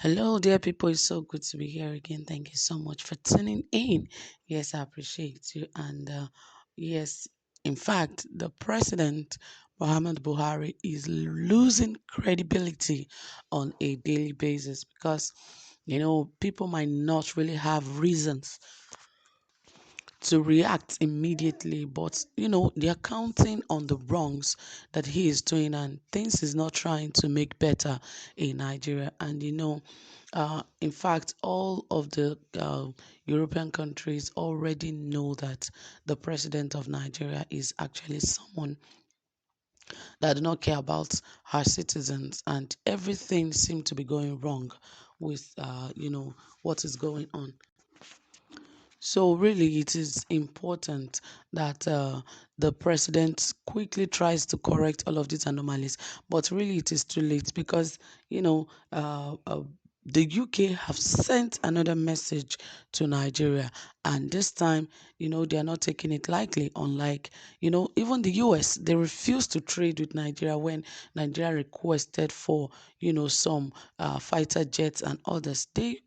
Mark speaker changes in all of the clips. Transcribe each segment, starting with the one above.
Speaker 1: Hello, dear people. It's so good to be here again. Thank you so much for tuning in. Yes, I appreciate you. And yes, in fact, the president, Muhammad Buhari, is losing credibility on a daily basis because, people might not really have reasons to react immediately, but they're counting on the wrongs that he is doing, and things is not trying to make better in Nigeria. And in fact, all of the European countries already know that the president of Nigeria is actually someone that do not care about her citizens, and everything seems to be going wrong with what is going on. So really, it is important that the president quickly tries to correct all of these anomalies. But really, it is too late because the UK have sent another message to Nigeria, and this time, they are not taking it lightly. Unlike even the US, they refused to trade with Nigeria when Nigeria requested for some fighter jets and others. They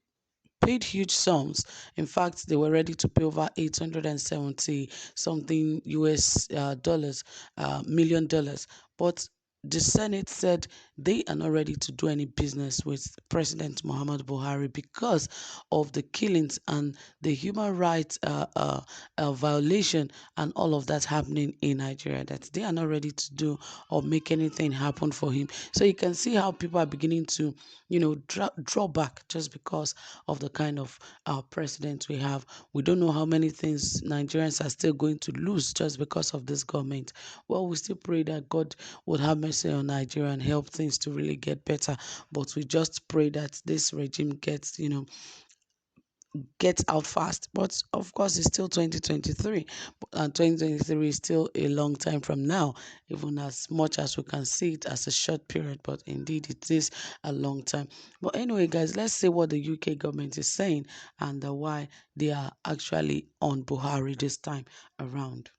Speaker 1: paid huge sums. In fact, they were ready to pay over 870 something US dollars, million dollars. But the Senate said they are not ready to do any business with President Muhammad Buhari because of the killings and the human rights violation and all of that happening in Nigeria. That they are not ready to do or make anything happen for him. So you can see how people are beginning to, draw back just because of the kind of president we have. We don't know how many things Nigerians are still going to lose just because of this government. Well, we still pray that God would have mercy on Nigeria and help things to really get better. But we just pray that this regime gets out fast. But of course, it's still 2023, and 2023 is still a long time from now, even as much as we can see it as a short period. But indeed, it is a long time. But anyway, guys, let's see what the UK government is saying and why they are actually on Buhari this time around.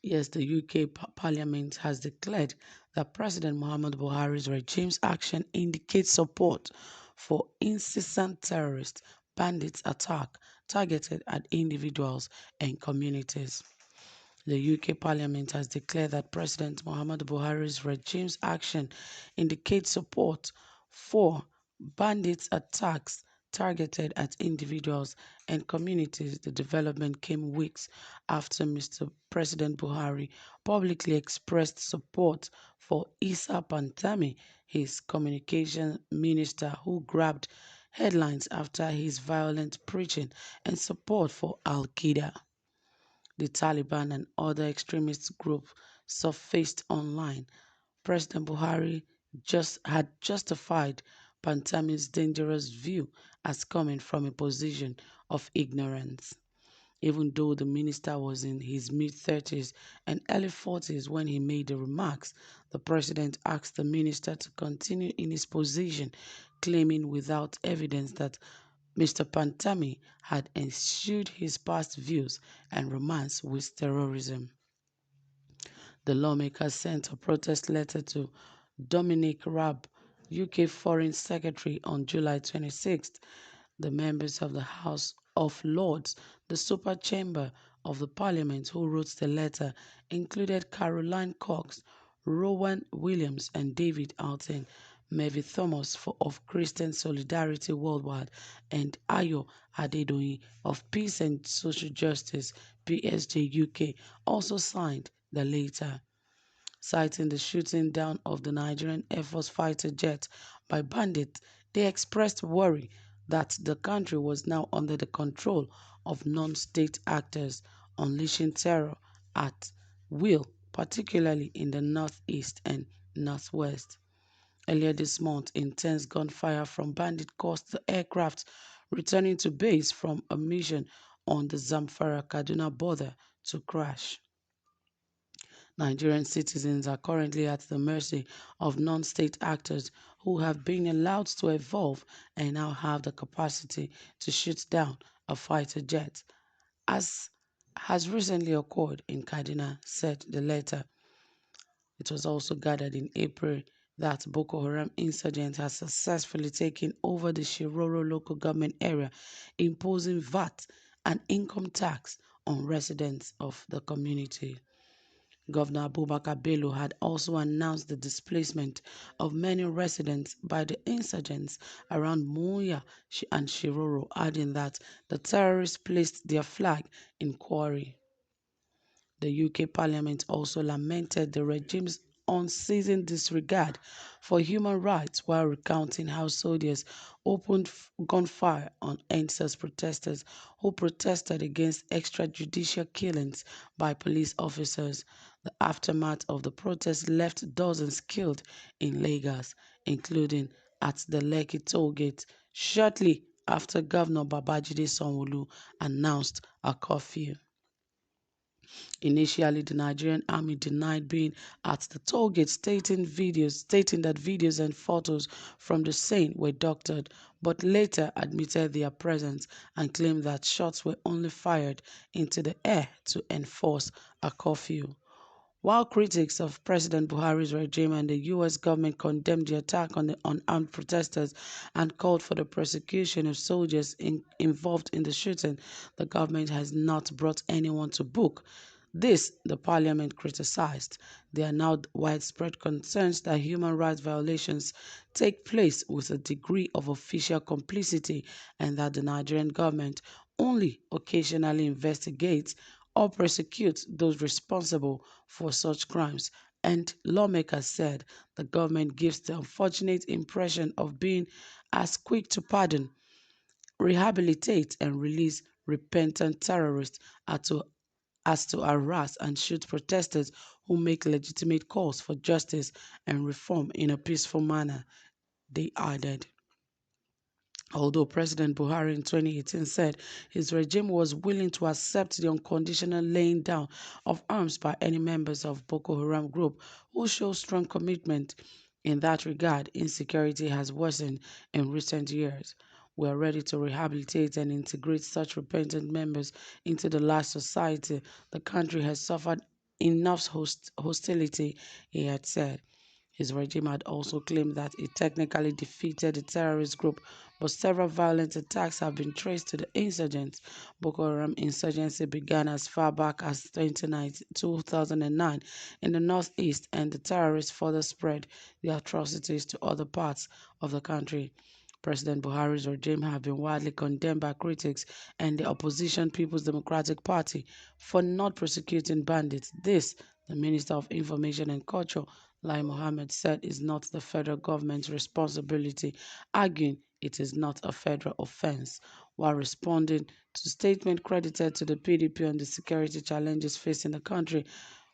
Speaker 1: Yes, the UK Parliament has declared that President Muhammad Buhari's regime's action indicates support for incessant terrorist bandits attack targeted at individuals and communities. The UK Parliament has declared that President Muhammad Buhari's regime's action indicates support for bandits' attacks targeted at individuals and communities. The development came weeks after Mr. President Buhari publicly expressed support for Issa Pantami, his communication minister, who grabbed headlines after his violent preaching and support for Al-Qaeda. The Taliban and other extremist groups surfaced online. President Buhari had justified Pantami's dangerous view as coming from a position of ignorance. Even though the minister was in his mid-30s and early 40s when he made the remarks, the president asked the minister to continue in his position, claiming without evidence that Mr. Pantami had eschewed his past views and romance with terrorism. The lawmakers sent a protest letter to Dominic Raab, UK Foreign Secretary, on July 26th. The members of the House of Lords, the super chamber of the Parliament who wrote the letter, included Caroline Cox, Rowan Williams and David Alton, Mervyn Thomas of Christian Solidarity Worldwide, and Ayo Adedoyin of Peace and Social Justice (PSG UK) also signed the letter. Citing the shooting down of the Nigerian Air Force fighter jet by bandits, they expressed worry that the country was now under the control of non-state actors unleashing terror at will, particularly in the northeast and northwest. Earlier this month, intense gunfire from bandits caused the aircraft returning to base from a mission on the Zamfara-Kaduna border to crash. Nigerian citizens are currently at the mercy of non-state actors who have been allowed to evolve and now have the capacity to shoot down a fighter jet, as has recently occurred in Kaduna, said the letter. It was also gathered in April that Boko Haram insurgents has successfully taken over the Shiroro local government area, imposing VAT and income tax on residents of the community. Governor Abubakar Bello had also announced the displacement of many residents by the insurgents around Muya and Shiroro, adding that the terrorists placed their flag in Quarry. The UK Parliament also lamented the regime's unceasing disregard for human rights while recounting how soldiers opened gunfire on NSAS protesters who protested against extrajudicial killings by police officers. The aftermath of the protests left dozens killed in Lagos, including at the Lekki toll gate, shortly after Governor Babajide Sanwo-Olu announced a curfew. Initially, the Nigerian army denied being at the toll gate, stating that videos and photos from the scene were doctored, but later admitted their presence and claimed that shots were only fired into the air to enforce a curfew. While critics of President Buhari's regime and the U.S. government condemned the attack on the unarmed protesters and called for the prosecution of soldiers involved in the shooting, the government has not brought anyone to book. This, the parliament criticized. There are now widespread concerns that human rights violations take place with a degree of official complicity and that the Nigerian government only occasionally investigates or prosecute those responsible for such crimes. And lawmakers said the government gives the unfortunate impression of being as quick to pardon, rehabilitate, and release repentant terrorists as to harass and shoot protesters who make legitimate calls for justice and reform in a peaceful manner, they added. Although President Buhari in 2018 said his regime was willing to accept the unconditional laying down of arms by any members of Boko Haram group who show strong commitment in that regard, insecurity has worsened in recent years. We are ready to rehabilitate and integrate such repentant members into the large society. The country has suffered enough hostility, he had said. His regime had also claimed that it technically defeated the terrorist group, but several violent attacks have been traced to the insurgents. Boko Haram insurgency began as far back as 2009 in the northeast, and the terrorists further spread their atrocities to other parts of the country. President Buhari's regime have been widely condemned by critics and the opposition People's Democratic Party for not prosecuting bandits. This, the Minister of Information and Culture, Lai Mohammed, said is not the federal government's responsibility, arguing it is not a federal offense. While responding to statement credited to the PDP on the security challenges facing the country,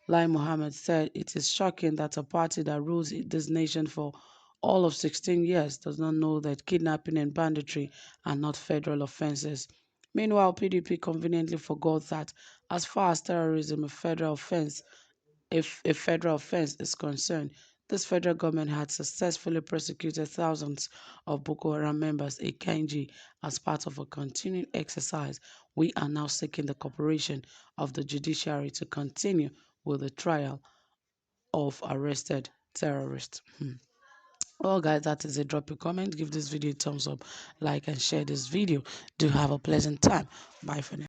Speaker 1: Lai Mohammed said it is shocking that a party that rules this nation for all of 16 years does not know that kidnapping and banditry are not federal offenses. Meanwhile, PDP conveniently forgot that as far as terrorism if a federal offense is concerned, this federal government had successfully prosecuted thousands of Boko Haram members in Kenji as part of a continuing exercise. We are now seeking the cooperation of the judiciary to continue with the trial of arrested terrorists. Well, guys, that is it. Drop a comment, give this video a thumbs up, like, and share this video. Do have a pleasant time. Bye for now.